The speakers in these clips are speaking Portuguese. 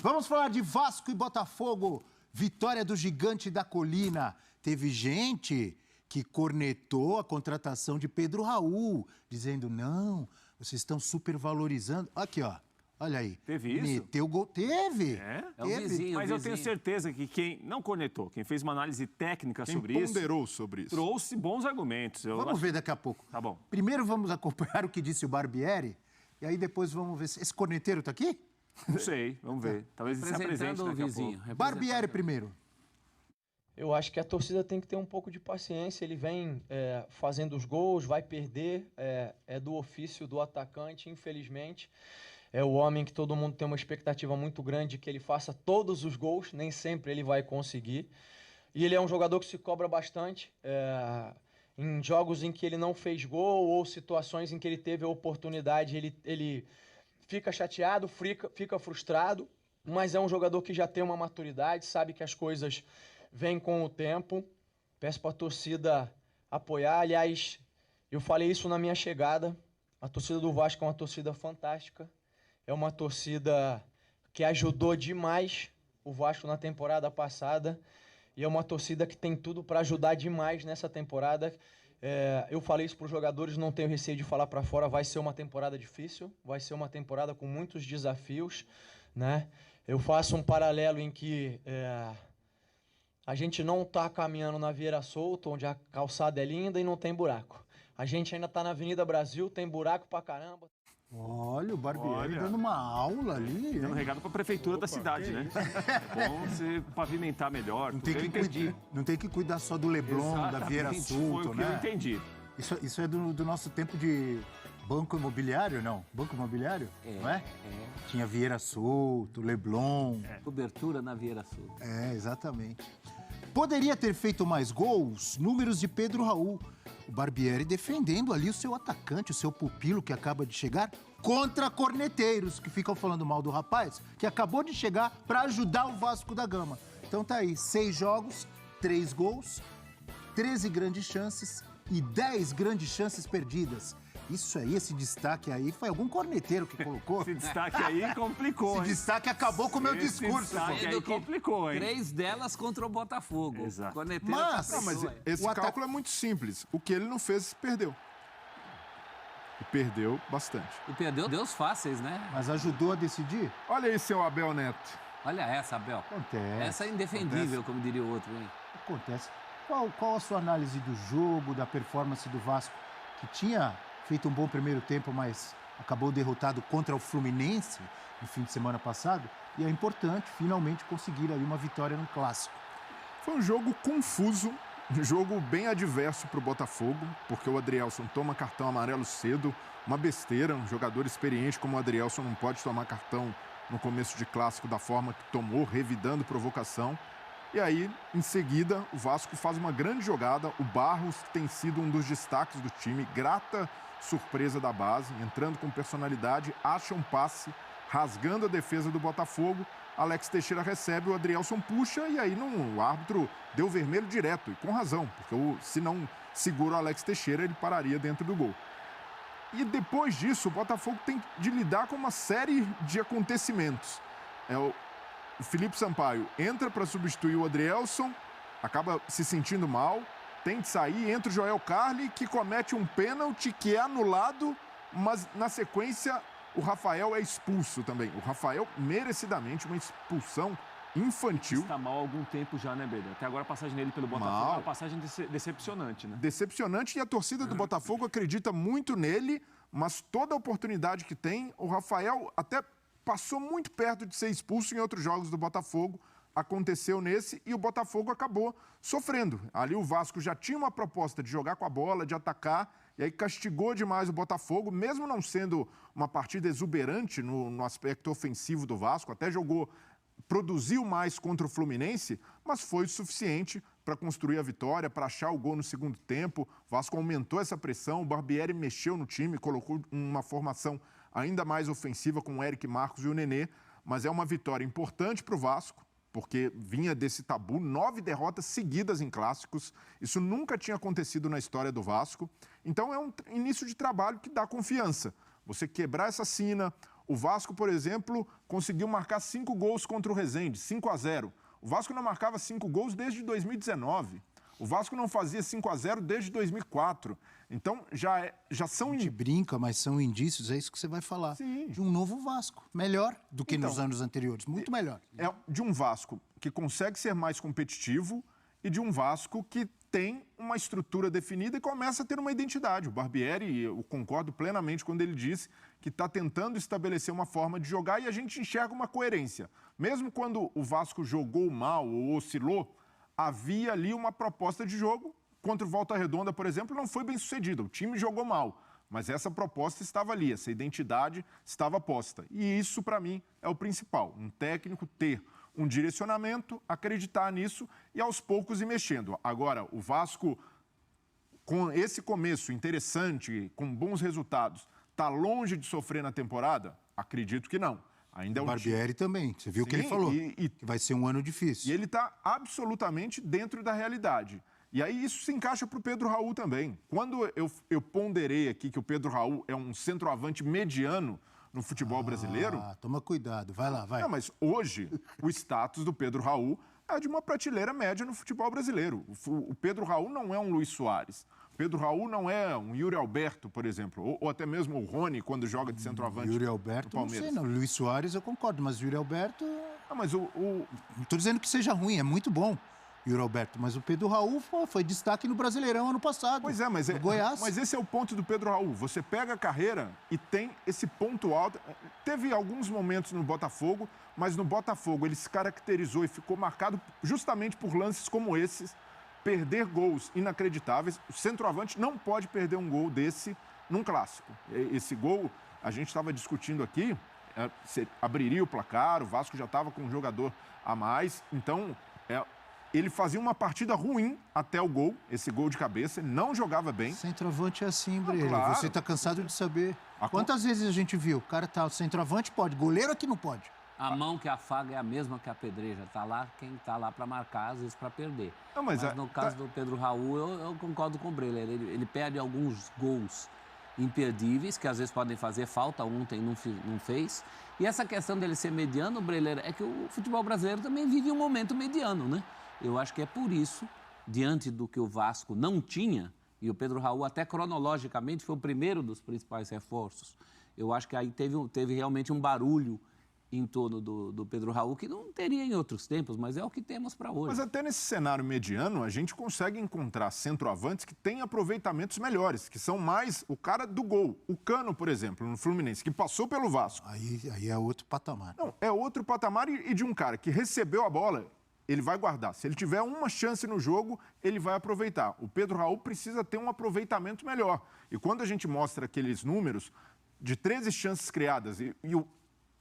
Vamos falar de Vasco e Botafogo. Vitória do Gigante da Colina. Teve gente que cornetou a contratação de Pedro Raul, dizendo, não, vocês estão supervalorizando. Aqui, ó. Olha aí. Teve isso? Meteu gol. Teve. É? É o vizinho. Mas eu tenho certeza que quem não cornetou, quem fez uma análise técnica sobre isso... ponderou sobre isso. Trouxe bons argumentos. Vamos ver daqui a pouco. Tá bom. Primeiro vamos acompanhar o que disse o Barbieri, e aí depois vamos ver se... Esse corneteiro tá aqui? Não sei, vamos ver. Talvez ele se apresente o daqui a vizinho. pouco. Barbieri primeiro. Eu acho que a torcida tem que ter um pouco de paciência. Ele vem fazendo os gols, vai perder. É do ofício do atacante, infelizmente. É o homem que todo mundo tem uma expectativa muito grande de que ele faça todos os gols. Nem sempre ele vai conseguir. E ele é um jogador que se cobra bastante. Em jogos em que ele não fez gol ou situações em que ele teve a oportunidade, ele fica chateado, fica frustrado. Mas é um jogador que já tem uma maturidade, sabe que as coisas... vem com o tempo, peço para a torcida apoiar. Aliás, eu falei isso na minha chegada, a torcida do Vasco é uma torcida fantástica, é uma torcida que ajudou demais o Vasco na temporada passada e é uma torcida que tem tudo para ajudar demais nessa temporada. Eu falei isso para os jogadores, não tenho receio de falar para fora, vai ser uma temporada difícil, vai ser uma temporada com muitos desafios, né? Eu faço um paralelo em que... a gente não está caminhando na Vieira Solto, onde a calçada é linda e não tem buraco. A gente ainda está na Avenida Brasil, tem buraco pra caramba. Olha, o Barbieri dando uma aula ali. Dando recado para a prefeitura da cidade, né? É bom você pavimentar melhor. Não tem que cuidar só do Leblon, da Vieira Solto, foi o que eu entendi. Isso é do nosso tempo de banco imobiliário, não? Banco imobiliário, não é? Tinha Vieira Solto, Leblon. Cobertura na Vieira Sul. Exatamente. Poderia ter feito mais gols, números de Pedro Raul. O Barbieri defendendo ali o seu atacante, o seu pupilo que acaba de chegar, contra corneteiros que ficam falando mal do rapaz, que acabou de chegar para ajudar o Vasco da Gama. Então tá aí, 6 jogos, 3 gols, 13 grandes chances e 10 grandes chances perdidas. Isso aí, esse destaque aí, foi algum corneteiro que colocou. Esse destaque aí complicou, Esse destaque acabou com o meu discurso. Esse destaque aí complicou, hein? 3 delas contra o Botafogo. Exato. Mas esse cálculo é muito simples. O que ele não fez, perdeu. E perdeu bastante. E perdeu Deus fáceis, né? Mas ajudou a decidir? Olha aí, seu Abel Neto. Olha essa, Abel. Acontece. Essa é indefendível, como diria o outro, hein? Acontece. Qual a sua análise do jogo, da performance do Vasco, que tinha feito um bom primeiro tempo, mas acabou derrotado contra o Fluminense no fim de semana passado? E é importante, finalmente, conseguir aí uma vitória no Clássico. Foi um jogo confuso, um jogo bem adverso para o Botafogo, porque o Adrielson toma cartão amarelo cedo, uma besteira, um jogador experiente como o Adrielson não pode tomar cartão no começo de Clássico da forma que tomou, revidando provocação. E aí, em seguida, o Vasco faz uma grande jogada, o Barros tem sido um dos destaques do time, grata surpresa da base, entrando com personalidade, acha um passe, rasgando a defesa do Botafogo, Alex Teixeira recebe, o Adrielson puxa e aí o árbitro deu vermelho direto, e com razão, porque se não segura o Alex Teixeira, ele pararia dentro do gol. E depois disso, o Botafogo tem de lidar com uma série de acontecimentos. O Felipe Sampaio entra para substituir o Adrielson, acaba se sentindo mal, tem de sair, entra o Joel Carli, que comete um pênalti que é anulado, mas na sequência o Rafael é expulso também. O Rafael, merecidamente, uma expulsão infantil. Está mal há algum tempo já, né, Beda? Até agora a passagem dele pelo Botafogo é uma passagem decepcionante, né? Decepcionante, e a torcida do Botafogo acredita muito nele, mas toda a oportunidade que tem, o Rafael até passou muito perto de ser expulso em outros jogos do Botafogo, aconteceu nesse e o Botafogo acabou sofrendo. Ali o Vasco já tinha uma proposta de jogar com a bola, de atacar, e aí castigou demais o Botafogo, mesmo não sendo uma partida exuberante no aspecto ofensivo do Vasco, até produziu mais contra o Fluminense, mas foi o suficiente para construir a vitória, para achar o gol no segundo tempo. O Vasco aumentou essa pressão, o Barbieri mexeu no time, colocou uma formação ainda mais ofensiva com o Eric Marcos e o Nenê, mas é uma vitória importante para o Vasco, porque vinha desse tabu, 9 derrotas seguidas em clássicos. Isso nunca tinha acontecido na história do Vasco. Então é um início de trabalho que dá confiança. Você quebrar essa sina, O Vasco, por exemplo, conseguiu marcar 5 gols contra o Resende, 5-0. O Vasco não marcava 5 gols desde 2019. O Vasco não fazia 5-0 desde 2004. Então, já são... A gente brinca, mas são indícios, é isso que você vai falar. Sim. De um novo Vasco. Melhor do que nos anos anteriores. Muito melhor. É de um Vasco que consegue ser mais competitivo e de um Vasco que tem uma estrutura definida e começa a ter uma identidade. O Barbieri, eu concordo plenamente quando ele disse que está tentando estabelecer uma forma de jogar e a gente enxerga uma coerência. Mesmo quando o Vasco jogou mal ou oscilou, havia ali uma proposta de jogo. Contra o Volta Redonda, por exemplo, não foi bem sucedida. O time jogou mal, mas essa proposta estava ali, essa identidade estava posta. E isso, para mim, é o principal. Um técnico ter um direcionamento, acreditar nisso e aos poucos ir mexendo. Agora, o Vasco, com esse começo interessante, com bons resultados, está longe de sofrer na temporada? Acredito que não. Ainda é o Barbieri também, você viu o que ele falou, que vai ser um ano difícil. E ele está absolutamente dentro da realidade. E aí isso se encaixa para o Pedro Raul também. Quando eu ponderei aqui que o Pedro Raul é um centroavante mediano no futebol brasileiro... Toma cuidado, vai lá, vai. Não, mas hoje o status do Pedro Raul é de uma prateleira média no futebol brasileiro. O Pedro Raul não é um Luis Soares. O Pedro Raul não é um Yuri Alberto, por exemplo, ou até mesmo o Rony, quando joga de centroavante. Yuri Alberto, não sei não. Luis Soares eu concordo, mas o Yuri Alberto... mas Não estou dizendo que seja ruim, é muito bom. Yuri Alberto, mas o Pedro Raul foi destaque no Brasileirão ano passado. Pois é, mas Goiás. Mas esse é o ponto do Pedro Raul. Você pega a carreira e tem esse ponto alto. Teve alguns momentos no Botafogo, mas no Botafogo ele se caracterizou e ficou marcado justamente por lances como esses. Perder gols inacreditáveis. O centroavante não pode perder um gol desse num clássico. Esse gol, a gente estava discutindo aqui, abriria o placar, o Vasco já estava com um jogador a mais. Então, ele fazia uma partida ruim até o gol, esse gol de cabeça, ele não jogava bem. Centroavante é assim, Breno. Claro. Você está cansado de saber. Quantas vezes a gente viu? O cara tá, centroavante pode, goleiro aqui não pode. A mão que afaga é a mesma que a pedreja. Tá lá quem tá lá para marcar, às vezes para perder. Não, mas no caso do Pedro Raul, eu concordo com o Breler. Ele perde alguns gols imperdíveis, que às vezes podem fazer falta, ontem não fez. E essa questão dele ser mediano, Breler, é que o futebol brasileiro também vive um momento mediano, né? Eu acho que é por isso, diante do que o Vasco não tinha, e o Pedro Raul até cronologicamente foi o primeiro dos principais reforços, eu acho que aí teve realmente um barulho em torno do Pedro Raul, que não teria em outros tempos, mas é o que temos para hoje. Mas até nesse cenário mediano, a gente consegue encontrar centroavantes que têm aproveitamentos melhores, que são mais o cara do gol. O Cano, por exemplo, no Fluminense, que passou pelo Vasco. Aí é outro patamar. Não, é outro patamar e de um cara que recebeu a bola, ele vai guardar. Se ele tiver uma chance no jogo, ele vai aproveitar. O Pedro Raul precisa ter um aproveitamento melhor. E quando a gente mostra aqueles números de 13 chances criadas e o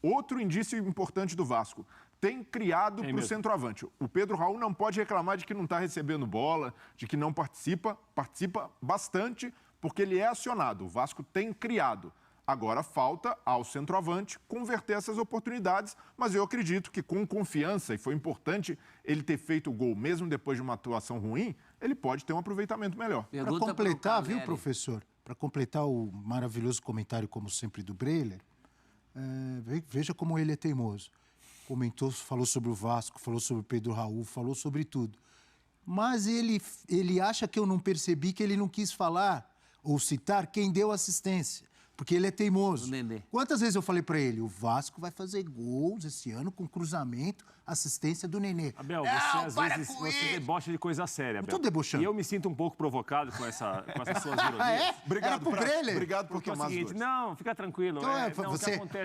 outro indício importante do Vasco, tem criado para o centroavante. O Pedro Raul não pode reclamar de que não está recebendo bola, de que não participa. Participa bastante porque ele é acionado. O Vasco tem criado. Agora falta ao centroavante converter essas oportunidades, mas eu acredito que com confiança, e foi importante ele ter feito o gol mesmo depois de uma atuação ruim, ele pode ter um aproveitamento melhor. Para completar, viu, professor? Para completar o maravilhoso comentário, como sempre, do Breler, veja como ele é teimoso. Comentou, falou sobre o Vasco, falou sobre o Pedro Raul, falou sobre tudo. Mas ele acha que eu não percebi que ele não quis falar ou citar quem deu assistência. Porque ele é teimoso. Quantas vezes eu falei para ele, o Vasco vai fazer gols esse ano com cruzamento, assistência do Nenê. Abel, você às vezes você debocha de coisa séria, Abel. Eu tô debochando. E eu me sinto um pouco provocado com essas suas ironias. Obrigado por tomar as dores. Não, fica tranquilo. Então,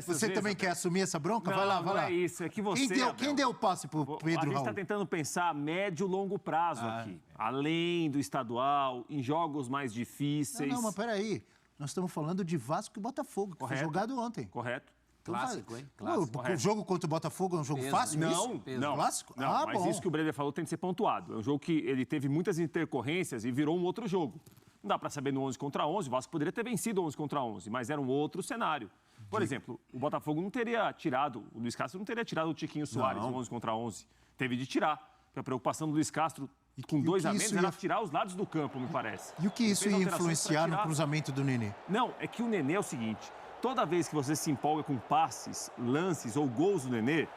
você também quer assumir essa bronca? Não, vai lá. Não é isso, é que você, Quem deu o passe pro Pedro Raul? A gente está tentando pensar médio e longo prazo aqui. Além do estadual, em jogos mais difíceis. Não, mas peraí. Nós estamos falando de Vasco e Botafogo, que foi jogado ontem. Correto. Então, clássico, hein? Clássico. O jogo contra o Botafogo é um jogo fácil? Não. Clássico? Não, mas bom. isso que o Breler falou tem que ser pontuado. É um jogo que ele teve muitas intercorrências e virou um outro jogo. Não dá para saber no 11 contra 11, o Vasco poderia ter vencido 11 contra 11, mas era um outro cenário. Por exemplo, o Botafogo não teria tirado, o Luiz Castro não teria tirado o Tiquinho Soares no 11 contra 11. Teve de tirar. A preocupação do Luiz Castro com 2 a menos era tirar os lados do campo, me parece. E o que isso ia influenciar no cruzamento do Nenê? Não, é que o Nenê é o seguinte, toda vez que você se empolga com passes, lances ou gols do Nenê,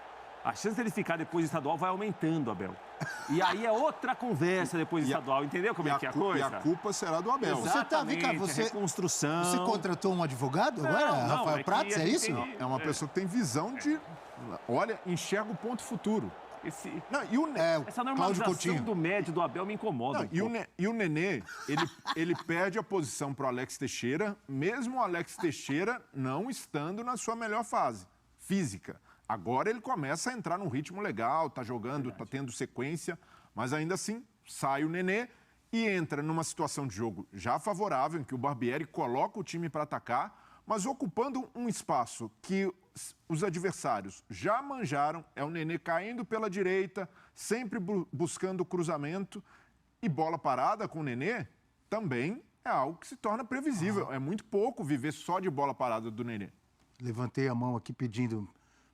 a chance dele ficar depois do estadual vai aumentando, Abel. E aí é outra conversa depois do estadual, entendeu como é que é a coisa? E a culpa será do Abel. Exatamente, reconstrução. Você contratou um advogado agora, Rafael Prats, é isso? É uma pessoa que tem visão de... Olha, enxerga o ponto futuro. Essa normalização do médio do Abel me incomoda. E o Nenê, ele perde a posição para o Alex Teixeira, mesmo o Alex Teixeira não estando na sua melhor fase física. Agora ele começa a entrar num ritmo legal, tá jogando, tá tendo sequência, mas ainda assim sai o Nenê e entra numa situação de jogo já favorável, em que o Barbieri coloca o time para atacar, mas ocupando um espaço que os adversários já manjaram, é o Nenê caindo pela direita, sempre buscando cruzamento, e bola parada com o Nenê também é algo que se torna previsível. É muito pouco viver só de bola parada do Nenê. Levantei a mão aqui pedindo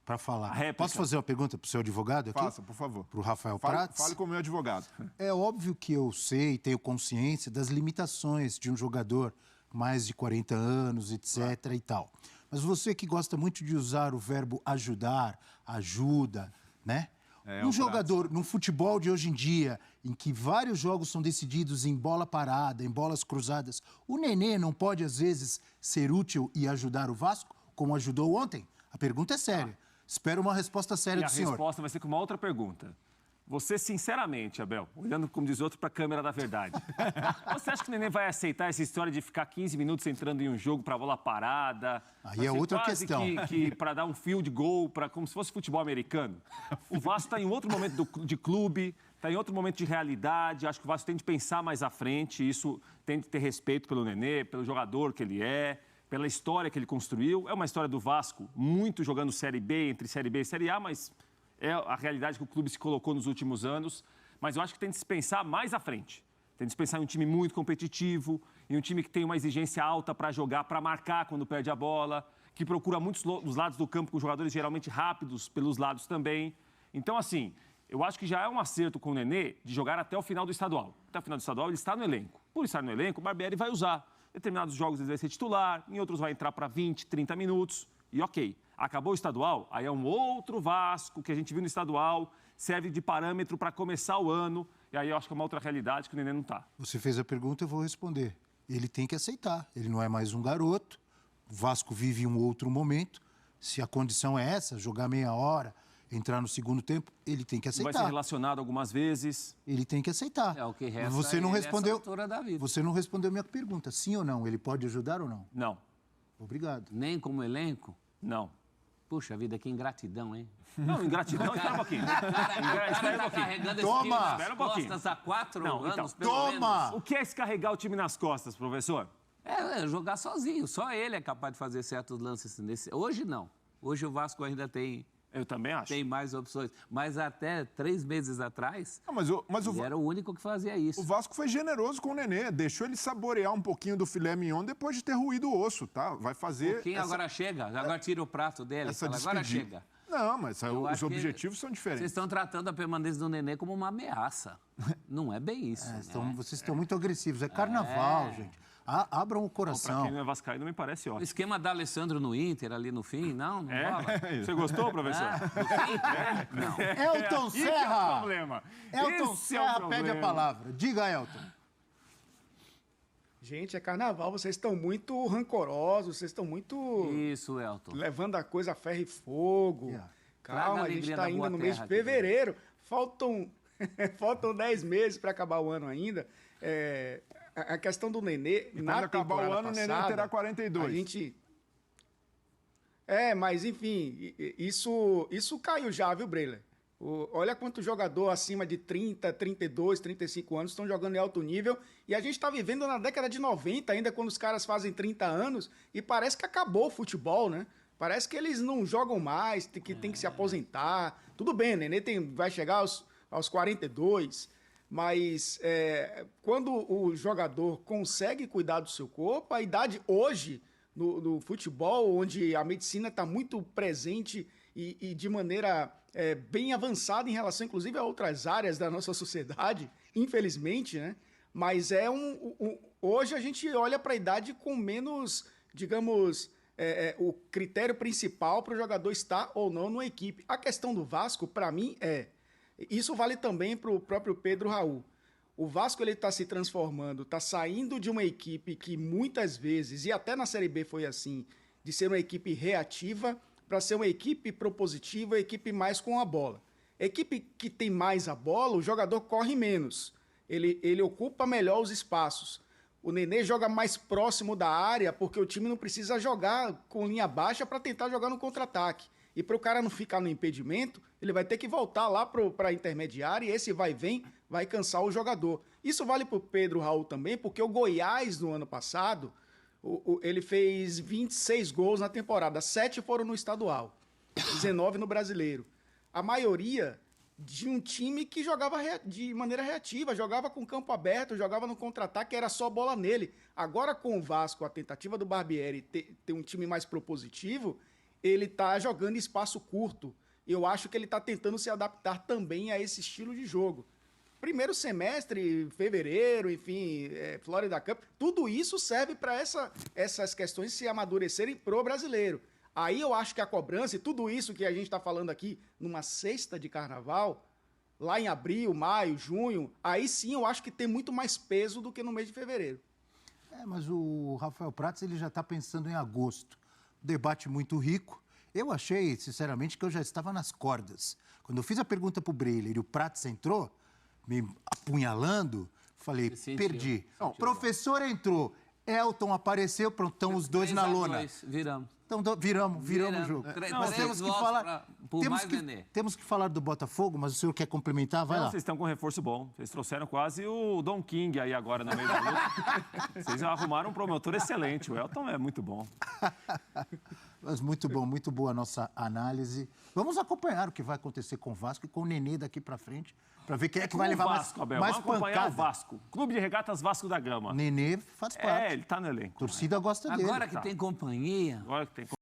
para falar. Posso fazer uma pergunta para o seu advogado aqui? Faça, por favor. Para o Rafael Prats? Fale com o meu advogado. É óbvio que eu sei, tenho consciência das limitações de um jogador mais de 40 anos, etc. e tal. Mas você que gosta muito de usar o verbo ajudar, ajuda, né? Um jogador, num futebol de hoje em dia, em que vários jogos são decididos em bola parada, em bolas cruzadas, o Nenê não pode, às vezes, ser útil e ajudar o Vasco, como ajudou ontem? A pergunta é séria. Espero uma resposta séria do senhor. A resposta vai ser com uma outra pergunta. Você, sinceramente, Abel, olhando, como diz outro, para a câmera da verdade, você acha que o Nenê vai aceitar essa história de ficar 15 minutos entrando em um jogo para bola parada? Aí é outra questão. Que para dar um field goal, como se fosse futebol americano. O Vasco está em outro momento de clube, está em outro momento de realidade. Acho que o Vasco tem de pensar mais à frente. Isso tem de ter respeito pelo Nenê, pelo jogador que ele é, pela história que ele construiu. É uma história do Vasco, muito jogando Série B, entre Série B e Série A, mas é a realidade que o clube se colocou nos últimos anos. Mas eu acho que tem de se pensar mais à frente. Tem de se pensar em um time muito competitivo, em um time que tem uma exigência alta para jogar, para marcar quando perde a bola, que procura muitos dos lados do campo com jogadores geralmente rápidos pelos lados também. Então, assim, eu acho que já é um acerto com o Nenê de jogar até o final do estadual. Até o final do estadual ele está no elenco. Por estar no elenco, o Barbieri vai usar. Em determinados jogos ele vai ser titular, em outros vai entrar para 20, 30 minutos e ok. Acabou o estadual, aí é um outro Vasco que a gente viu no estadual, serve de parâmetro para começar o ano, e aí eu acho que é uma outra realidade que o Nenê não está. Você fez a pergunta, eu vou responder. Ele tem que aceitar, ele não é mais um garoto, o Vasco vive um outro momento, se a condição é essa, jogar meia hora, entrar no segundo tempo, ele tem que aceitar. Vai ser relacionado algumas vezes. Ele tem que aceitar. É o que resta. Você não respondeu. Altura da vida. Você não respondeu minha pergunta. Sim ou não? Ele pode ajudar ou não? Não. Obrigado. Nem como elenco? Não. Puxa vida, que ingratidão, hein? Não, ingratidão, espera um pouquinho. Espera um pouquinho. Toma! Espera um pouquinho. Costas há 4 anos, então, pelo menos. Toma! O que é carregar o time nas costas, professor? É jogar sozinho. Só ele é capaz de fazer certos lances nesse. Hoje não. Hoje o Vasco ainda tem. Eu também acho. Tem mais opções. Mas até 3 meses atrás, Ele era o único que fazia isso. O Vasco foi generoso com o Nenê, deixou ele saborear um pouquinho do filé mignon depois de ter ruído o osso, tá? Vai fazer... Agora chega, agora tira o prato dele, fala, agora chega. Não, mas os objetivos são diferentes. Vocês estão tratando a permanência do Nenê como uma ameaça. Não é bem isso. Vocês estão muito agressivos. É carnaval, gente. Abram o coração. Pra quem não é vascaíno, me parece O ótimo. esquema da Alessandro no Inter, ali no fim, não rola. Você gostou, professor? No fim? Não. Elton Esse é o Serra! problema. Elton Esse é o Serra problema. pede a palavra. Diga, Elton. Gente, é carnaval, vocês estão muito rancorosos, vocês estão muito Isso, Elton. levando a coisa a ferro e fogo. Yeah. Traga Calma, a a gente alegria está da ainda boa no mês de terra aqui, fevereiro. Faltam 10 meses para acabar o ano ainda. A questão do Nenê, E na quando acabar o temporada ano, o passada, Nenê terá 42. A gente... mas enfim, isso caiu já, viu, Breler? Olha quanto jogador acima de 30, 32, 35 anos estão jogando em alto nível. E a gente está vivendo na década de 90 ainda, quando os caras fazem 30 anos. E parece que acabou o futebol, né? Parece que eles não jogam mais, que tem que se aposentar. Tudo bem, Nenê vai chegar aos 42. Mas quando o jogador consegue cuidar do seu corpo, a idade hoje no futebol, onde a medicina está muito presente e de maneira bem avançada em relação, inclusive, a outras áreas da nossa sociedade, infelizmente, né? Mas hoje a gente olha para a idade com menos, digamos, o critério principal para o jogador estar ou não numa equipe. A questão do Vasco, para mim, isso vale também para o próprio Pedro Raul. O Vasco está se transformando, está saindo de uma equipe que muitas vezes, e até na Série B foi assim, de ser uma equipe reativa para ser uma equipe propositiva, equipe mais com a bola. Equipe que tem mais a bola, o jogador corre menos. Ele ocupa melhor os espaços. O Nenê joga mais próximo da área porque o time não precisa jogar com linha baixa para tentar jogar no contra-ataque. E para o cara não ficar no impedimento, ele vai ter que voltar lá para a intermediária e esse vai-vem vai cansar o jogador. Isso vale para o Pedro Raul também, porque o Goiás, no ano passado, ele fez 26 gols na temporada. 7 foram no estadual, 19 no brasileiro. A maioria de um time que jogava de maneira reativa, jogava com campo aberto, jogava no contra-ataque, era só bola nele. Agora, com o Vasco, a tentativa do Barbieri ter um time mais propositivo, ele está jogando em espaço curto. Eu acho que ele está tentando se adaptar também a esse estilo de jogo. Primeiro semestre, fevereiro, enfim, Florida Cup, tudo isso serve para essas questões se amadurecerem pro brasileiro. Aí eu acho que a cobrança e tudo isso que a gente está falando aqui numa sexta de carnaval, lá em abril, maio, junho, aí sim eu acho que tem muito mais peso do que no mês de fevereiro. Mas o Rafael Prats ele já está pensando em agosto. Debate muito rico. Eu achei, sinceramente, que eu já estava nas cordas. Quando eu fiz a pergunta para o Breler e o Prats entrou, me apunhalando, falei, perdi. Não, professor entrou, Elton apareceu, pronto, estão os dois na lona. Viramos. Então, viramos o jogo. Mas temos que falar temos que falar do Botafogo, mas o senhor quer complementar? Vai lá. Vocês estão com um reforço bom. Vocês trouxeram quase o Don King aí agora no meio da luta. Vocês arrumaram um promotor excelente. O Elton é muito bom. Mas muito bom, muito boa a nossa análise. Vamos acompanhar o que vai acontecer com o Vasco e com o Nenê daqui para frente, para ver quem é que vai levar Vasco, Abel. mais Vamos acompanhar pancada. o Vasco. Clube de Regatas Vasco da Gama. Nenê faz parte. Ele tá no elenco. A torcida gosta dele. Agora que tem companhia... Agora que tem